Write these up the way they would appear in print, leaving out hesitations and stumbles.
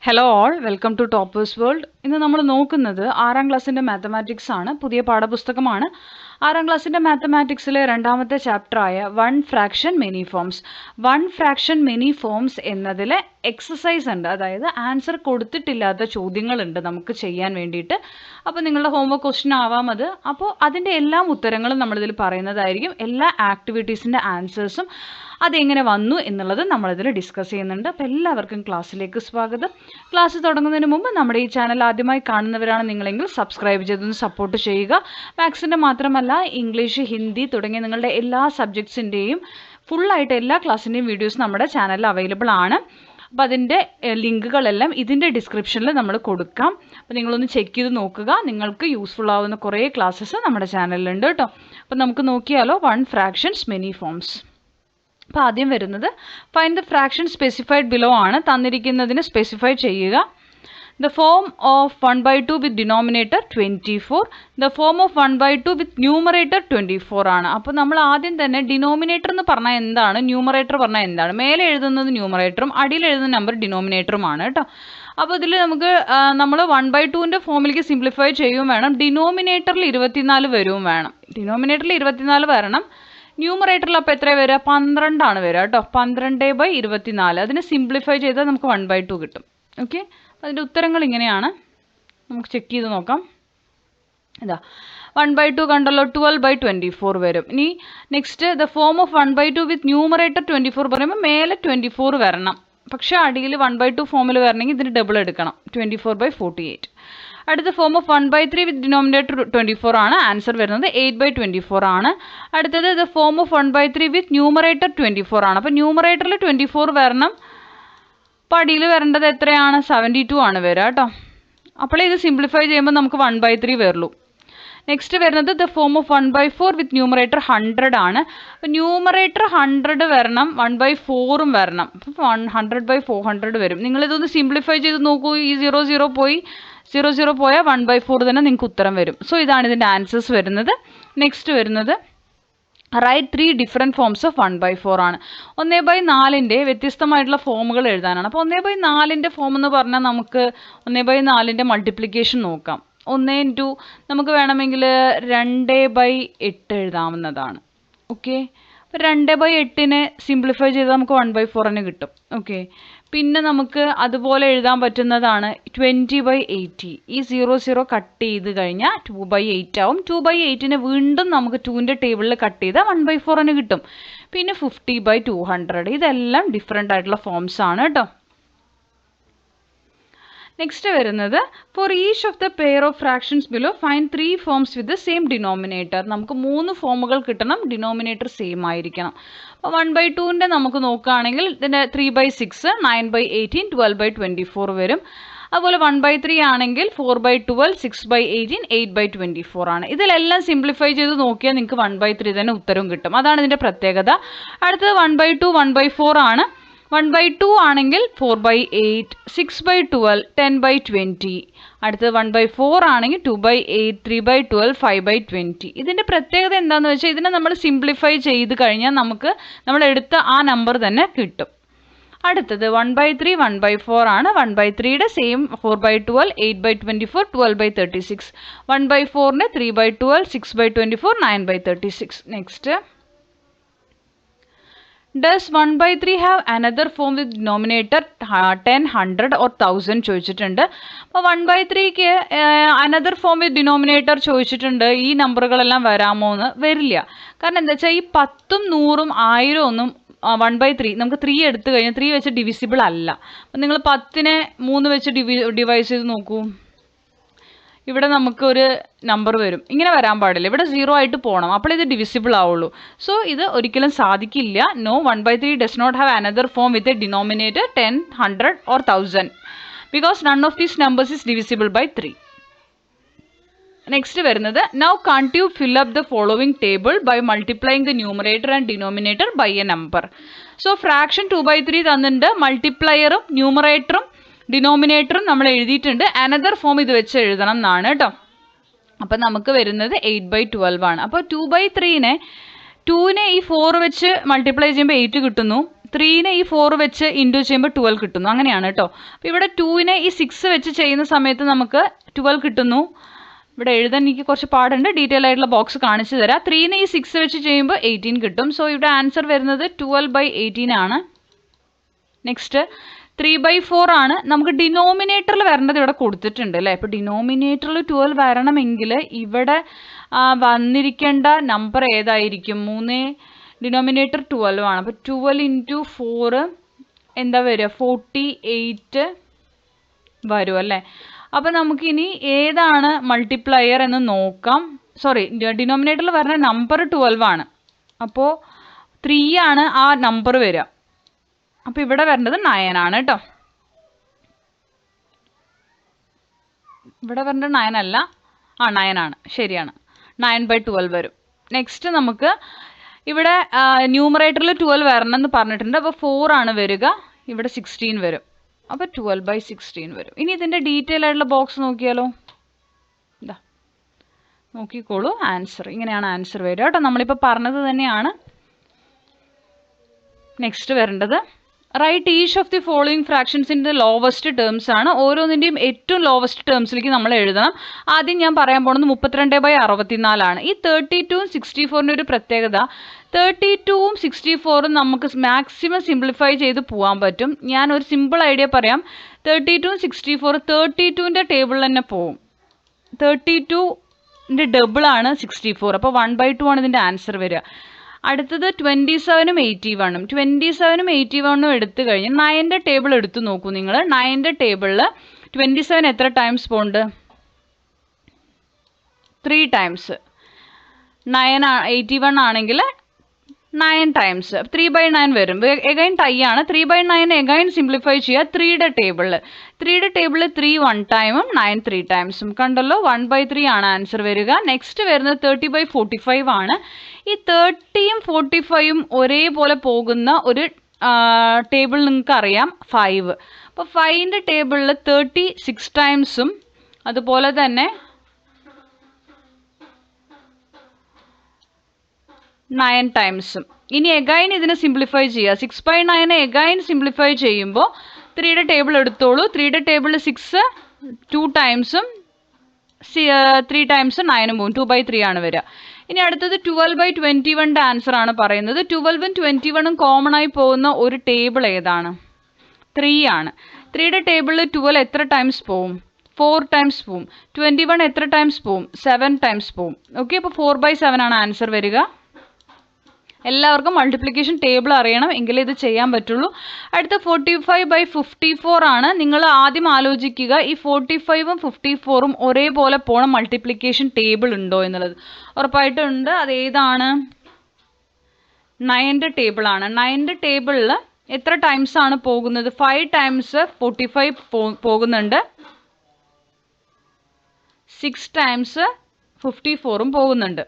Hello all, welcome to toppers world. ഇന്ന് നമ്മൾ നോക്കുന്നത് 6ാം ക്ലാസ്സിൻ്റെ മാത്തമാറ്റിക്സ് ആണ്. പുതിയ പാഠപുസ്തകമാണ്. 6ാം ക്ലാസ്സിൻ്റെ മാത്തമാറ്റിക്സിലെ രണ്ടാമത്തെ ചാപ്റ്ററായ one fraction many forms. One fraction many forms എന്നതിൽ എക്സസൈസ് ഉണ്ട്, അതായത് ആൻസർ കൊടുത്തിട്ടില്ലാത്ത ചോദ്യങ്ങളുണ്ട് നമുക്ക് ചെയ്യാൻ വേണ്ടിയിട്ട്. അപ്പോൾ നിങ്ങളുടെ ഹോംവർക്ക് ക്വസ്റ്റ്യൻ ആവാം അത്. അപ്പോൾ അതിൻ്റെ എല്ലാ ഉത്തരങ്ങളും നമ്മളിതിൽ പറയുന്നതായിരിക്കും. എല്ലാ ആക്ടിവിറ്റീസിൻ്റെ ആൻസേഴ്സും അതെങ്ങനെ വന്നു എന്നുള്ളത് നമ്മളിതിൽ ഡിസ്കസ് ചെയ്യുന്നുണ്ട്. അപ്പോൾ എല്ലാവർക്കും ക്ലാസ്സിലേക്ക് സ്വാഗതം. ക്ലാസ് തുടങ്ങുന്നതിന് മുമ്പ് നമ്മുടെ ഈ ചാനൽ ആദ്യമായി കാണുന്നവരാണ് നിങ്ങളെങ്കിൽ സബ്സ്ക്രൈബ് ചെയ്തൊന്ന് സപ്പോർട്ട് ചെയ്യുക. മാത്സിൻ്റെ മാത്രമല്ല ഇംഗ്ലീഷ്, ഹിന്ദി തുടങ്ങിയ നിങ്ങളുടെ എല്ലാ സബ്ജക്ട്സിൻ്റെയും ഫുള്ളായിട്ട് എല്ലാ ക്ലാസ്സിൻ്റെയും വീഡിയോസ് നമ്മുടെ ചാനലിൽ അവൈലബിൾ ആണ്. അപ്പോൾ അതിൻ്റെ ലിങ്കുകളെല്ലാം ഇതിൻ്റെ ഡിസ്ക്രിപ്ഷനിൽ നമ്മൾ കൊടുക്കാം. അപ്പോൾ നിങ്ങളൊന്ന് ചെക്ക് ചെയ്ത് നോക്കുക. നിങ്ങൾക്ക് യൂസ്ഫുൾ ആവുന്ന കുറേ ക്ലാസ്സസ് നമ്മുടെ ചാനലിലുണ്ട് കേട്ടോ. അപ്പോൾ നമുക്ക് നോക്കിയാലോ വൺ ഫ്രാക്ഷൻസ് മെനി ഫോംസ്. അപ്പോൾ ആദ്യം വരുന്നത് find the fraction specified below ആണ്. തന്നിരിക്കുന്നതിന് സ്പെസിഫൈ ചെയ്യുക. The form of 1/2 with denominator 24. The form of 1/2 with numerator 24 ആണ്. അപ്പോൾ നമ്മൾ ആദ്യം തന്നെ ഡിനോമിനേറ്റർ എന്ന് പറഞ്ഞാൽ എന്താണ്, ന്യൂമറേറ്റർ പറഞ്ഞാൽ എന്താണ്. മേലെ എഴുതുന്നത് ന്യൂമറേറ്ററും അടിയിൽ എഴുതുന്ന നമ്പർ ഡിനോമിനേറ്ററുമാണ് കേട്ടോ. അപ്പോൾ ഇതിൽ നമുക്ക് നമ്മൾ 1/2ൻ്റെ ഫോമിലേക്ക് സിംപ്ലിഫൈ ചെയ്യുകയും വേണം. ഡിനോമിനേറ്ററിൽ 24 വരികയും വേണം. ഡിനോമിനേറ്ററിൽ 24 വരണം. ന്യൂമറേറ്ററിൽ അപ്പോൾ എത്ര വരിക? 12 വരിക കേട്ടോ. 12/24. അതിനെ സിംപ്ലിഫൈ ചെയ്താൽ നമുക്ക് 1/2 കിട്ടും. ഓക്കെ, അതിൻ്റെ ഉത്തരങ്ങൾ ഇങ്ങനെയാണ്. നമുക്ക് ചെക്ക് ചെയ്ത് നോക്കാം. ഇതാ 1/2 കണ്ടല്ലോ, 12/24 വരും. ഇനി next the form of 1/2 with numerator 24 പറയുമ്പോൾ മേലെ 24 വരണം. പക്ഷേ അടിയിൽ 1/2 ഫോമിൽ വരണമെങ്കിൽ ഇതിന് ഡബിൾ എടുക്കണം, 24/48. അടുത്ത ഫോം ഓഫ് 1/3 വിത്ത് ഡിനോമിനേറ്റർ 24 ആണ്. ആൻസർ വരുന്നത് 8/24 ആണ്. അടുത്തത് the form of 1/3 with numerator 24 ആണ്. അപ്പോൾ ന്യൂമറേറ്ററിൽ 24 വരണം. അപ്പോൾ അടിയിൽ വരേണ്ടത് എത്രയാണ്? 72 ആണ് വരിക കേട്ടോ. അപ്പോൾ ഇത് സിംപ്ലിഫൈ ചെയ്യുമ്പോൾ നമുക്ക് 1/3 വരുള്ളൂ. നെക്സ്റ്റ് വരുന്നത് the form of 1/4 with numerator 100 ആണ്. അപ്പോൾ ന്യൂമറേറ്റർ 100 വരണം, 1/4 വരണം. അപ്പോൾ 100/400 വരും. നിങ്ങളിതൊന്ന് സിംപ്ലിഫൈ ചെയ്ത് നോക്കൂ. ഈ 0 പോയി 0 പോയാൽ 1/4 തന്നെ നിങ്ങൾക്ക് ഉത്തരം വരും. സോ ഇതാണ് ഇതിൻ്റെ ആൻസേഴ്സ് വരുന്നത്. നെക്സ്റ്റ് വരുന്നത് റൈറ്റ് 3 ഡിഫറെൻറ്റ് ഫോംസ് ഓഫ് 1/4 ആണ്. 1/4ൻ്റെ വ്യത്യസ്തമായിട്ടുള്ള ഫോമുകൾ എഴുതാനാണ്. അപ്പോൾ 1/4ൻ്റെ ഫോം എന്ന് പറഞ്ഞാൽ നമുക്ക് 1/4ൻ്റെ മൾട്ടിപ്ലിക്കേഷൻ നോക്കാം. 1 × നമുക്ക് വേണമെങ്കിൽ 2/8 എഴുതാവുന്നതാണ്. ഓക്കെ, അപ്പോൾ 2/8നെ സിംപ്ലിഫൈ ചെയ്താൽ നമുക്ക് 1/4 തന്നെ കിട്ടും. ഓക്കെ, പിന്നെ നമുക്ക് അതുപോലെ എഴുതാൻ പറ്റുന്നതാണ് 20/80. ഈ 0 കട്ട് ചെയ്ത് കഴിഞ്ഞാൽ 2/8 ആവും. 2/8നെ വീണ്ടും നമുക്ക് 2ൻ്റെ ടേബിളിൽ കട്ട് ചെയ്താൽ 1/4 തന്നെ കിട്ടും. പിന്നെ 50/200. ഇതെല്ലാം ഡിഫറെൻ്റ് ആയിട്ടുള്ള ഫോംസ് ആണ് കേട്ടോ. നെക്സ്റ്റ് വരുന്നത് for each of the pair of fractions below find 3 forms with the same denominator. നമുക്ക് 3 ഫോമുകൾ കിട്ടണം, ഡിനോമിനേറ്റർ സെയിം ആയിരിക്കണം. അപ്പോൾ 1/2ൻ്റെ നമുക്ക് നോക്കുകയാണെങ്കിൽ ഇതിൻ്റെ 3/6, 9/18, 12/24 വരും. അതുപോലെ 1/3 ആണെങ്കിൽ 4/12, 6/18, 8/24 ആണ്. ഇതിലെല്ലാം സിംപ്ലിഫൈ ചെയ്ത് നോക്കിയാൽ നിങ്ങൾക്ക് 1/3 തന്നെ ഉത്തരവും കിട്ടും. അതാണ് ഇതിൻ്റെ പ്രത്യേകത. അടുത്തത് 1/2, 1/4 ആണ്. 1/2 ആണെങ്കിൽ 4/8, 6/12, 10/20. അടുത്തത് 1/4 ആണെങ്കിൽ 2/8, 3/12, 5/20. ഇതിൻ്റെ പ്രത്യേകത എന്താണെന്ന് വെച്ചാൽ ഇതിനെ നമ്മൾ സിംപ്ലിഫൈ ചെയ്ത് കഴിഞ്ഞാൽ നമുക്ക് നമ്മൾ എടുത്ത ആ നമ്പർ തന്നെ കിട്ടും. അടുത്തത് 1/3, 1/4 ആണ്. 1/3യുടെ same 4/12, 8/24, 12/36. 1/4ൻ്റെ 3/12, 6/24, 9/36. Next Does 1/3 have another form with denominator 10, 100 or 1000 ചോദിച്ചിട്ടുണ്ട്. അപ്പോൾ 1/3ക്ക് അനദർ ഫോം വിത്ത് ഡിനോമിനേറ്റർ ചോദിച്ചിട്ടുണ്ട്. ഈ നമ്പറുകളെല്ലാം വരാമോ എന്ന്? വരില്ല. കാരണം എന്താ വെച്ചാൽ ഈ 10ഉം 100ഉം 1000 ഒന്നും 1/3 നമുക്ക് 3 എടുത്തു കഴിഞ്ഞാൽ 3 വെച്ച് ഡിവിസിബിൾ അല്ല. അപ്പം നിങ്ങൾ 10നെ 3 വെച്ച് ഡിവൈസ് ചെയ്ത് നോക്കൂ. ഇവിടെ നമുക്കൊരു നമ്പർ വരും. ഇങ്ങനെ വരാൻ പാടില്ല, ഇവിടെ 0 ആയിട്ട് പോകണം. അപ്പോൾ ഇത് ഡിവിസിബിൾ ആവുള്ളൂ. സോ ഇത് ഒരിക്കലും സാധിക്കില്ല. No, 1/3 does not have another form with a denominator 10, 100 or 1000 because none of these numbers is divisible by 3. Next വരുന്നത് now can't you fill up the following table by multiplying the numerator and denominator by a number. So fraction 2/3 തന്നിട്ടുണ്ട്. മൾട്ടിപ്ലയറും ന്യൂമറേറ്ററും ഡിനോമിനേറ്ററും നമ്മൾ എഴുതിയിട്ടുണ്ട്. Another form ഇത് വെച്ച് എഴുതണം എന്നാണ് കേട്ടോ. അപ്പം നമുക്ക് വരുന്നത് 8/12 ആണ്. അപ്പോൾ 2/3നെ 2നെ ഈ 4 വെച്ച് മൾട്ടിപ്ലൈ ചെയ്യുമ്പോൾ 8 കിട്ടുന്നു. 3നെ ഈ 4 വെച്ച് ഇൻറ്റു ചെയ്യുമ്പോൾ 12 കിട്ടുന്നു, അങ്ങനെയാണ് കേട്ടോ. അപ്പോൾ ഇവിടെ 2നെ ഈ 6 വെച്ച് ചെയ്യുന്ന സമയത്ത് നമുക്ക് 12 കിട്ടുന്നു. ഇവിടെ എഴുതാൻ എനിക്ക് കുറച്ച് പാടുണ്ട്, ഡീറ്റെയിൽ ആയിട്ടുള്ള ബോക്സ് കാണിച്ചു തരാം. 3നെ ഈ 6 വെച്ച് ചെയ്യുമ്പോൾ 18 കിട്ടും. സോ ഇവിടെ ആൻസർ വരുന്നത് 12/18 ആണ്. നെക്സ്റ്റ് 3/4 ആണ്. നമുക്ക് ഡിനോമിനേറ്ററിൽ വരേണ്ടത് ഇവിടെ കൊടുത്തിട്ടുണ്ട് അല്ലേ. ഇപ്പോൾ ഡിനോമിനേറ്ററിൽ 12 വരണമെങ്കിൽ ഇവിടെ വന്നിരിക്കേണ്ട നമ്പർ ഏതായിരിക്കും? 3 ഡിനോമിനേറ്റർ 12 ആണ്. അപ്പോൾ 12 × 4 എന്താ വരിക? 48 വരും അല്ലേ. അപ്പോൾ നമുക്കിനി ഏതാണ് മൾട്ടിപ്ലയർ എന്ന് നോക്കാം. സോറി, ഡിനോമിനേറ്ററിൽ വരുന്ന നമ്പർ 12 ആണ്. അപ്പോൾ 3 ആണ് ആ നമ്പർ വരിക. അപ്പോൾ ഇവിടെ വരേണ്ടത് 9 ആണ് കേട്ടോ. ഇവിടെ വരേണ്ടത് 9 അല്ല, 9 ആണ്, ശരിയാണ്. 9/12 വരും. നെക്സ്റ്റ് നമുക്ക് ഇവിടെ ന്യൂമറേറ്ററിൽ 12 വരണം എന്ന് പറഞ്ഞിട്ടുണ്ട്. അപ്പോൾ 4 ആണ് വരിക, ഇവിടെ 16 വരും. അപ്പോൾ 12/16 വരും. ഇനി ഇതിൻ്റെ ഡീറ്റെയിൽ ആയിട്ടുള്ള ബോക്സ് നോക്കിയാലോ. ഇതാ നോക്കിക്കോളൂ, ആൻസർ ഇങ്ങനെയാണ് ആൻസർ വരിക കേട്ടോ. നമ്മളിപ്പോൾ പറഞ്ഞത് തന്നെയാണ്. നെക്സ്റ്റ് വരേണ്ടത് write each of the following fractions in the lowest terms ആണ്. ഓരോന്നിൻ്റെയും ഏറ്റവും ലോവസ്റ്റ് ടേംസിലേക്ക് നമ്മൾ എഴുതണം. ആദ്യം ഞാൻ പറയാൻ പോകുന്നത് 32/64 ആണ്. ഈ 32ഉം 64ൻ്റെ ഒരു പ്രത്യേകത, 32ഉം 64ഉം നമുക്ക് മാക്സിമം സിംപ്ലിഫൈ ചെയ്ത് പോകാൻ പറ്റും. ഞാൻ ഒരു സിമ്പിൾ ഐഡിയ പറയാം. 32ഉം 64 32ൻ്റെ ടേബിളിൽ തന്നെ പോവും. 32ൻ്റെ ഡബിളാണ് 64. അപ്പോൾ 1/2 ആണ് ഇതിൻ്റെ ആൻസർ വരിക. അടുത്തത് 27ഉം 81ഉം 27ഉം 81ഉം എടുത്തു കഴിഞ്ഞ് 9ൻ്റെ ടേബിൾ എടുത്തു നോക്കൂ നിങ്ങൾ. 9ൻ്റെ ടേബിളിൽ 27 എത്ര ടൈംസ് പോകുന്നുണ്ട്? 3 ടൈംസ്. 81 ആണെങ്കിൽ 9 ടൈംസ് 3/9 വരും. എഗൈൻ ടൈ ആണ്. 3/9 എഗൈൻ സിംപ്ലിഫൈ ചെയ്യുക 3യുടെ ടേബിളിൽ. 3യുടെ ടേബിളിൽ 3 1 ടൈമും 9 3 ടൈംസും. കണ്ടല്ലോ, 1/3 ആണ് ആൻസർ വരിക. നെക്സ്റ്റ് വരുന്നത് 30/45 ആണ്. ഈ 30ഉം 45ഉം ഒരേപോലെ പോകുന്ന ഒരു ടേബിൾ നിങ്ങൾക്ക് അറിയാം, 5. അപ്പോൾ 5ൻ്റെ ടേബിളിൽ 36 ടൈംസും അതുപോലെ തന്നെ 9 ടൈംസും. ഇനി എഗൈൻ ഇതിനെ സിംപ്ലിഫൈ ചെയ്യുക. 6/9 എഗൈൻ സിംപ്ലിഫൈ ചെയ്യുമ്പോൾ 3യുടെ ടേബിൾ എടുത്തോളൂ. 3യുടെ ടേബിളിൽ 6 2 ടൈംസും 3 ടൈംസും 9 പോകും. 2/3 ആണ് വരിക. ഇനി അടുത്തത് 12/21ൻ്റെ ആൻസർ ആണ് പറയുന്നത്. 12ഉം 21ഉം കോമൺ ആയി പോകുന്ന ഒരു ടേബിൾ ഏതാണ്? 3 ആണ്. 3യുടെ ടേബിളിൽ 12 എത്ര ടൈംസ് പോവും? 4 ടൈംസ് പോവും. 21 എത്ര ടൈംസ് പോവും? 7 ടൈംസ് പോവും. ഓക്കെ, അപ്പോൾ 4/7 ആണ് ആൻസർ വരിക. എല്ലാവർക്കും മൾട്ടിപ്ലിക്കേഷൻ ടേബിൾ അറിയണം, എങ്കിലേ ഇത് ചെയ്യാൻ പറ്റുള്ളൂ. അടുത്ത 45/54 ആണ്. നിങ്ങൾ ആദ്യം ആലോചിക്കുക, ഈ 45ഉം 54ഉം ഒരേപോലെ പോണ മൾട്ടിപ്ലിക്കേഷൻ ടേബിൾ ഉണ്ടോ എന്നുള്ളത്. ഉറപ്പായിട്ടും ഉണ്ട്. അതേതാണ്? 9ൻ്റെ ടേബിൾ ആണ്. 9ൻ്റെ ടേബിളിൽ എത്ര ടൈംസ് ആണ് പോകുന്നത്? 5 ടൈംസ് 45 പോകുന്നുണ്ട്. 6 ടൈംസ് 54ഉം പോകുന്നുണ്ട്.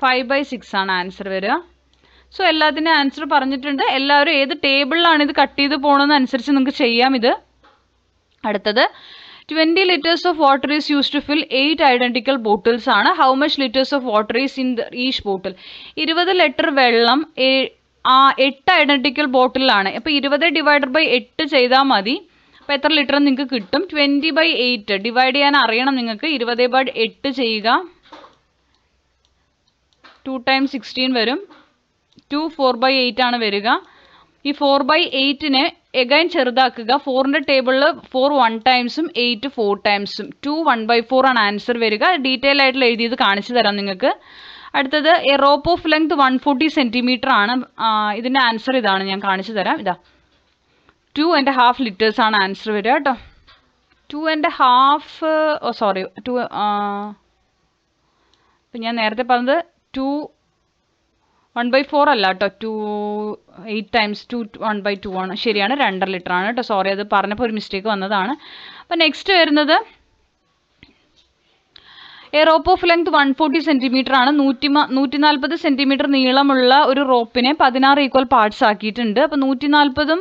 5/6 ആണ് ആൻസർ വരിക. സോ എല്ലാത്തിൻ്റെ ആൻസർ പറഞ്ഞിട്ടുണ്ട്. എല്ലാവരും ഏത് ടേബിളിലാണ് ഇത് കട്ട് ചെയ്ത് പോകുന്നത് അനുസരിച്ച് നിങ്ങൾക്ക് ചെയ്യാം ഇത്. അടുത്തത് 20 liters of water is used to fill 8 identical bottles ആണ്. How much liters of water is in each bottle? 20 litre വെള്ളം 8 ഐഡൻറ്റിക്കൽ ബോട്ടിലാണ്. അപ്പോൾ 20 / 8 ചെയ്താൽ മതി. അപ്പോൾ എത്ര ലിറ്റർ നിങ്ങൾക്ക് കിട്ടും? 20/8 ഡിവൈഡ് ചെയ്യാൻ അറിയണം നിങ്ങൾക്ക്. 20/8 ചെയ്യുക. 2 times 16 വരും. 2 4/8 ആണ് വരിക. ഈ 4/8നെ എഗൈൻ ചെറുതാക്കുക. 4ൻ്റെ ടേബിളിൽ 4 1 ടൈംസും 8 4 ടൈംസും. 2 1/4 ആണ് ആൻസർ വരിക. ഡീറ്റെയിൽ ആയിട്ടുള്ള എഴുതിയത് കാണിച്ചു തരാം നിങ്ങൾക്ക്. അടുത്തത് A rope of length 140 centimetre ആണ്. ഇതിൻ്റെ ആൻസർ ഇതാണ്, ഞാൻ കാണിച്ചു തരാം. ഇതാ 2.5 liters ആണ് ആൻസർ വരിക കേട്ടോ. 2.5 സോറി 2 ഇപ്പം ഞാൻ നേരത്തെ പറഞ്ഞത് 2 1/4 അല്ല കേട്ടോ. 2 8 times 2 1/2 ആണ്. ശരിയാണ്, 2.5 ലിറ്റർ ആണ് കേട്ടോ. സോറി, അത് പറഞ്ഞപ്പോൾ ഒരു മിസ്റ്റേക്ക് വന്നതാണ്. അപ്പം നെക്സ്റ്റ് വരുന്നത് A rope of length 140 centimetre ആണ്. 140 സെൻറ്റിമീറ്റർ നീളമുള്ള ഒരു റോപ്പിനെ 16 ഈക്വൽ പാർട്സ് ആക്കിയിട്ടുണ്ട്. അപ്പോൾ 140ഉം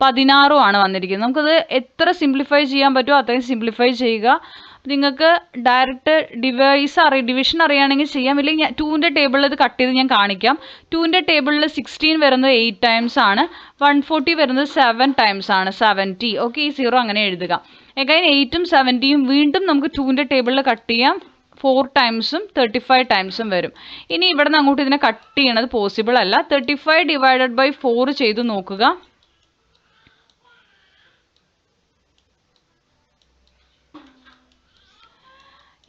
16ഉം ആണ് വന്നിരിക്കുന്നത്. നമുക്കത് എത്ര സിംപ്ലിഫൈ ചെയ്യാൻ പറ്റുമോ അത്രയും സിംപ്ലിഫൈ ചെയ്യുക. നിങ്ങൾക്ക് ഡയറക്റ്റ് ഡിവിഷൻ അറിയുകയാണെങ്കിൽ ചെയ്യാം. ഇല്ലെങ്കിൽ 2ൻ്റെ ടേബിളിൽ ഇത് കട്ട് ചെയ്ത് ഞാൻ കാണിക്കാം. 2ൻ്റെ ടേബിളിൽ 16 വരുന്നത് 8 ടൈംസ് ആണ്, 140 വരുന്നത് 7 ടൈംസ് ആണ്, 70. ഓക്കെ, ഈ 0 അങ്ങനെ എഴുതുക. എഗൈൻ 8ഉം 70യും വീണ്ടും നമുക്ക് 2ൻ്റെ ടേബിളിൽ കട്ട് ചെയ്യാം. 4 ടൈംസും 35 ടൈംസും വരും. ഇനി ഇവിടെ നിന്ന് അങ്ങോട്ട് ഇതിനെ കട്ട് ചെയ്യണത് പോസിബിൾ അല്ല. 35 ഡിവൈഡഡ് ബൈ 4 ചെയ്ത് നോക്കുക.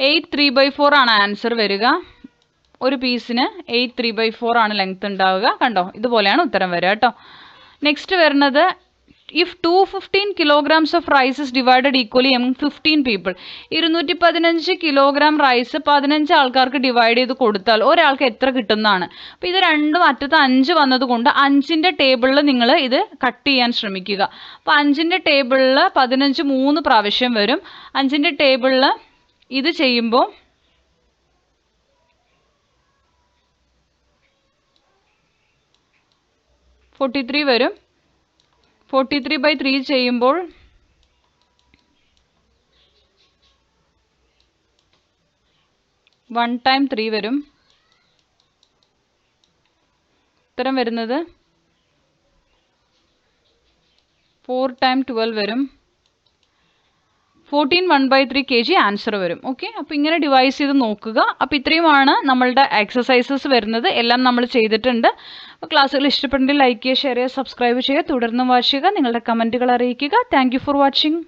8 3/4 ആണ് ആൻസർ വരിക. ഒരു പീസിന് 8 3/4 ആണ് ലെങ്ത് ഉണ്ടാവുക. കണ്ടോ, ഇതുപോലെയാണ് ഉത്തരം വരിക കേട്ടോ. നെക്സ്റ്റ് വരുന്നത് if 215 kilograms of rice is divided equally among 15 people. 215 kilogram rice 15 ആൾക്കാർക്ക് ഡിവൈഡ് ചെയ്ത് കൊടുത്താൽ ഒരാൾക്ക് എത്ര കിട്ടുന്നതാണ്. അപ്പോൾ ഇത് രണ്ടും അറ്റത്ത് 5 വന്നതുകൊണ്ട് 5ൻ്റെ ടേബിളിൽ നിങ്ങൾ ഇത് കട്ട് ചെയ്യാൻ ശ്രമിക്കുക. അപ്പോൾ 5ൻ്റെ ടേബിളിൽ 15 3 പ്രാവശ്യം വരും. 5ൻ്റെ ടേബിളിൽ ഇത് ചെയ്യുമ്പോൾ 43 വരും. 43/3 ചെയ്യുമ്പോൾ 1 time 3 വരും. ഉത്തരം വരുന്നത് 4 time 12 വരും. 14 1/3 kg ആൻസർ വരും. ഓക്കെ, അപ്പോൾ ഇങ്ങനെ ഡിവൈസ് ചെയ്ത് നോക്കുക. അപ്പോൾ ഇത്രയുമാണ് നമ്മളുടെ എക്സസൈസസ് വരുന്നത്. എല്ലാം നമ്മൾ ചെയ്തിട്ടുണ്ട്. അപ്പോൾ ക്ലാസ്സുകൾ ഇഷ്ടപ്പെട്ടെങ്കിൽ ലൈക്ക് ചെയ്യുക, ഷെയർ ചെയ്യുക, സബ്സ്ക്രൈബ് ചെയ്യുക, തുടർന്ന് വാച്ച് ചെയ്യുക, നിങ്ങളുടെ കമൻറ്റുകൾ അറിയിക്കുക. Thank you for watching.